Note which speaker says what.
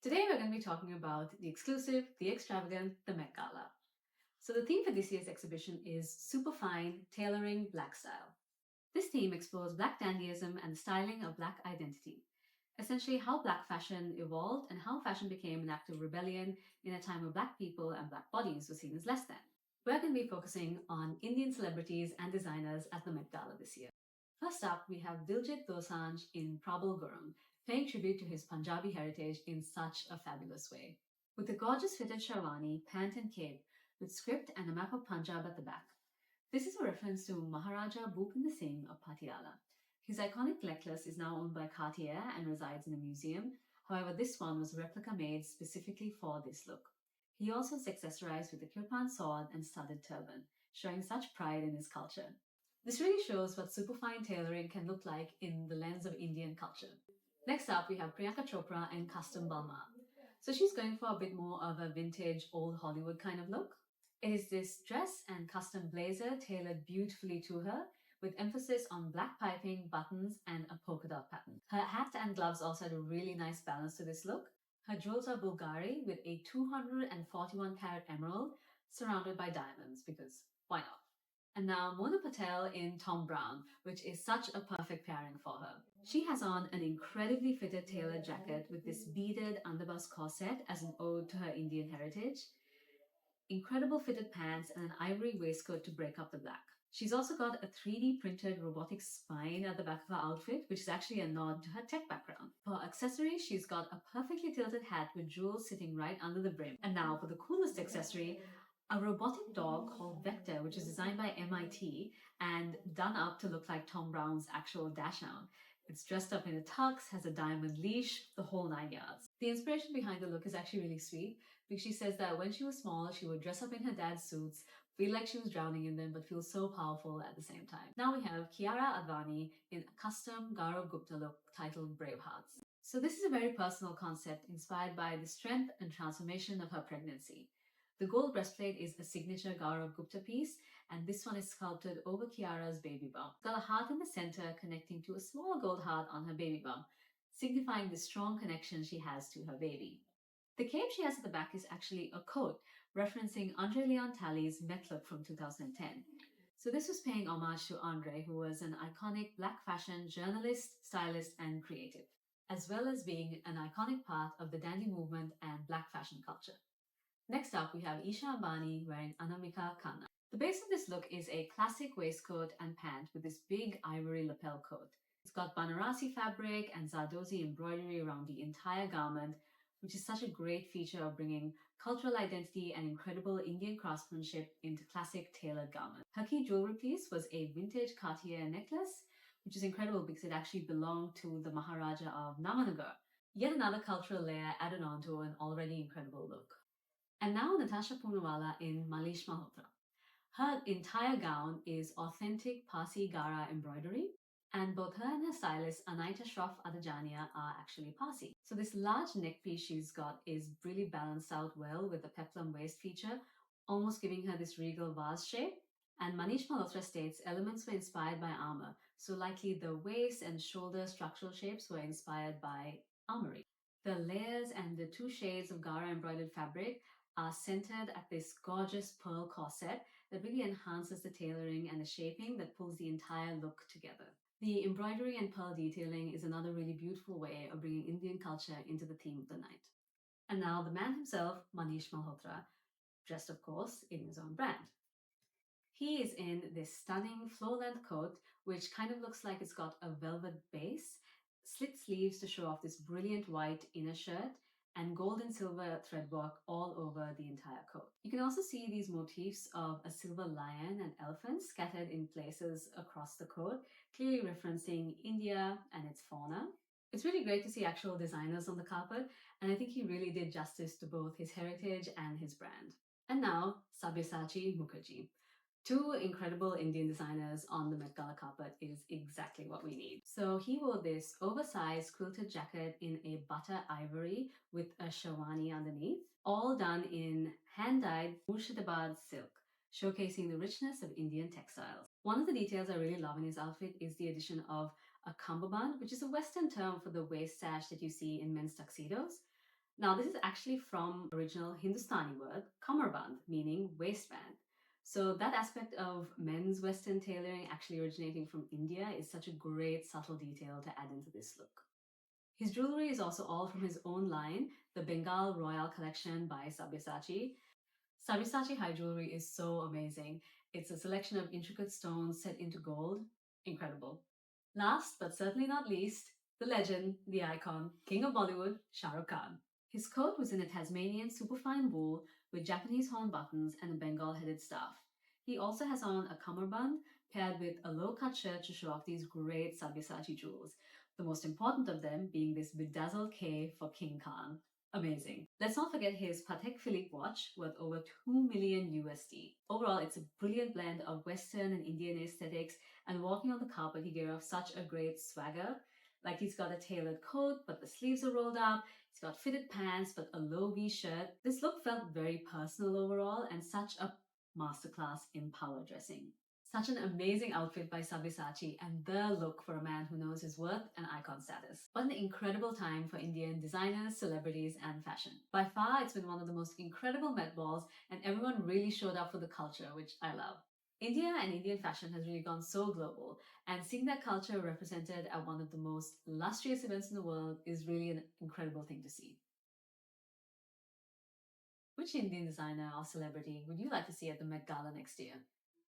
Speaker 1: Today we're going to be talking about the exclusive, the extravagant, the Met Gala. So the theme for this year's exhibition is Superfine Tailoring Black Style. This theme explores Black dandyism and the styling of Black identity, essentially how Black fashion evolved and how fashion became an act of rebellion in a time when Black people and Black bodies were seen as less than. We're going to be focusing on Indian celebrities and designers at the Met Gala this year. First up, we have Diljit Dosanjh in Prabal Gurung, paying tribute to his Punjabi heritage in such a fabulous way. With a gorgeous fitted sherwani, pant and cape, with script and a map of Punjab at the back. This is a reference to Maharaja Bhupinder Singh of Patiala. His iconic necklace is now owned by Cartier and resides in a museum. However, this one was a replica made specifically for this look. He also is accessorized with a kirpan sword and studded turban, showing such pride in his culture. This really shows what superfine tailoring can look like in the lens of Indian culture. Next up, we have Priyanka Chopra in custom Balmain. So she's going for a bit more of a vintage old Hollywood kind of look. It is this dress and custom blazer tailored beautifully to her, with emphasis on black piping, buttons, and a polka dot pattern. Her hat and gloves also had a really nice balance to this look. Her jewels are Bulgari with a 241 carat emerald surrounded by diamonds, because why not? And now Mona Patel in Thom Browne, which is such a perfect pairing for her. She has on an incredibly fitted tailored jacket with this beaded underbust corset as an ode to her Indian heritage, incredible fitted pants, and an ivory waistcoat to break up the black. She's also got a 3D printed robotic spine at the back of her outfit, which is actually a nod to her tech background. For accessories, she's got a perfectly tilted hat with jewels sitting right under the brim. And now for the coolest accessory, a robotic dog called Vector, which is designed by MIT and done up to look like Thom Browne's actual dachshund. It's dressed up in a tux, has a diamond leash, the whole 9 yards. The inspiration behind the look is actually really sweet because she says that when she was small, she would dress up in her dad's suits, feel like she was drowning in them, but feel so powerful at the same time. Now we have Kiara Advani in a custom Gaurav Gupta look titled Bravehearts. So this is a very personal concept inspired by the strength and transformation of her pregnancy. The gold breastplate is a signature Gaurav Gupta piece, and this one is sculpted over Kiara's baby bump. It's got a heart in the center connecting to a small gold heart on her baby bump, signifying the strong connection she has to her baby. The cape she has at the back is actually a coat, referencing Andre Leon Talley's Met look from 2010. So this was paying homage to Andre, who was an iconic black fashion journalist, stylist, and creative, as well as being an iconic part of the dandy movement and black fashion culture. Next up, we have Isha Aani wearing Anamika Khanna. The base of this look is a classic waistcoat and pant with this big ivory lapel coat. It's got Banarasi fabric and Zardozi embroidery around the entire garment, which is such a great feature of bringing cultural identity and incredible Indian craftsmanship into classic tailored garments. Her key jewelry piece was a vintage Cartier necklace, which is incredible because it actually belonged to the Maharaja of Namanagar. Yet another cultural layer added on to an already incredible look. And now Natasha Punuala in Manish Malhotra. Her entire gown is authentic Parsi Gara embroidery, and both her and her stylist Anaita Shroff Adajania are actually Parsi. So this large neck piece she's got is really balanced out well with the peplum waist feature, almost giving her this regal vase shape. And Manish Malhotra states elements were inspired by armor, so likely the waist and shoulder structural shapes were inspired by armory. The layers and the two shades of Gara embroidered fabric are centered at this gorgeous pearl corset that really enhances the tailoring and the shaping that pulls the entire look together. The embroidery and pearl detailing is another really beautiful way of bringing Indian culture into the theme of the night. And now the man himself, Manish Malhotra, dressed of course in his own brand. He is in this stunning floor-length coat, which kind of looks like it's got a velvet base, slit sleeves to show off this brilliant white inner shirt, and gold and silver threadwork all over the entire coat. You can also see these motifs of a silver lion and elephant scattered in places across the coat, clearly referencing India and its fauna. It's really great to see actual designers on the carpet, and I think he really did justice to both his heritage and his brand. And now, Sabyasaachi Mukherjee. Two incredible Indian designers on the Met Gala carpet is exactly what we need. So he wore this oversized quilted jacket in a butter ivory with a sherwani underneath, all done in hand-dyed Murshidabad silk, showcasing the richness of Indian textiles. One of the details I really love in his outfit is the addition of a cummerbund, which is a Western term for the waist sash that you see in men's tuxedos. Now, this is actually from original Hindustani word kamarband, meaning waistband. So that aspect of men's Western tailoring actually originating from India is such a great subtle detail to add into this look. His jewelry is also all from his own line, the Bengal Royal Collection by Sabyasaachi. Sabisachi high jewelry is so amazing. It's a selection of intricate stones set into gold. Incredible. Last but certainly not least, the legend, the icon, King of Bollywood, Shah Rukh Khan. His coat was in a Tasmanian superfine wool with Japanese horn buttons and a Bengal headed staff. He also has on a kamarband paired with a low cut shirt to show off these great Sabyasaachi jewels, the most important of them being this bedazzled K for King Khan. Amazing. Let's not forget his Patek Philippe watch worth over 2 million USD. Overall, it's a brilliant blend of Western and Indian aesthetics, and walking on the carpet, he gave off such a great swagger. Like he's got a tailored coat, but the sleeves are rolled up. He's got fitted pants, but a low V shirt. This look felt very personal overall and such a masterclass in power dressing. Such an amazing outfit by Sabisachi and the look for a man who knows his worth and icon status. What an incredible time for Indian designers, celebrities, and fashion. By far, it's been one of the most incredible Met Balls, and everyone really showed up for the culture, which I love. India and Indian fashion has really gone so global, and seeing that culture represented at one of the most illustrious events in the world is really an incredible thing to see. Which Indian designer or celebrity would you like to see at the Met Gala next year?